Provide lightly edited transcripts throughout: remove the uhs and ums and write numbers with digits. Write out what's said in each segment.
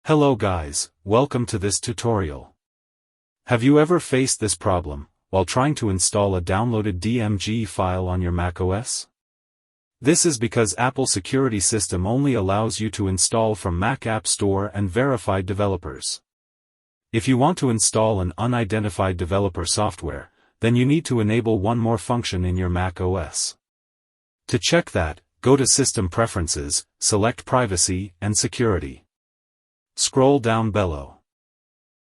Hello guys, welcome to this tutorial. Have you ever faced this problem while trying to install a downloaded DMG file on your macOS? This is because Apple security system only allows you to install from Mac App Store and verified developers. If you want to install an unidentified developer software, then you need to enable one more function in your macOS. To check that, go to System Preferences, select Privacy and Security. Scroll down below.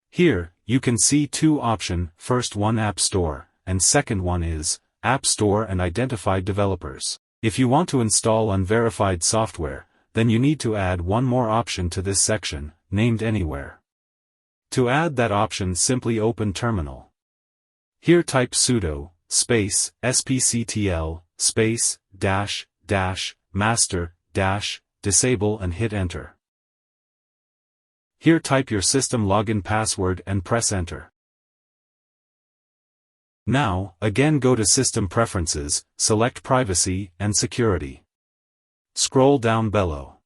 Here, you can see two options, first one App Store, and second one is App Store and Identified Developers. If you want to install unverified software, then you need to add one more option to this section, named Anywhere. To add that option, simply open Terminal. Here type sudo, space, spctl, space, dash, dash, master, dash, disable and hit enter. Here type your system login password and press enter. Now, again go to System Preferences, select Privacy and Security. Scroll down below.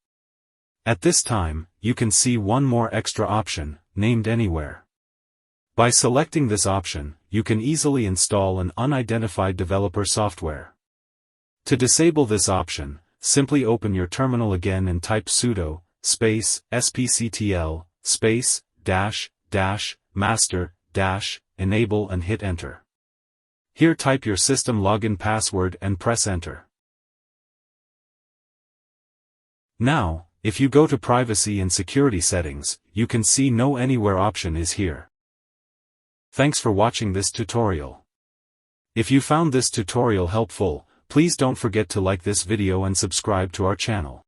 At this time, you can see one more extra option, named Anywhere. By selecting this option, you can easily install an unidentified developer software. To disable this option, simply open your terminal again and type sudo, space, spctl, space, dash, dash, master, dash, enable and hit enter. Here type your system login password and press enter. Now, if you go to Privacy and Security Settings, you can see no Anywhere option is here. Thanks for watching this tutorial. If you found this tutorial helpful, please don't forget to like this video and subscribe to our channel.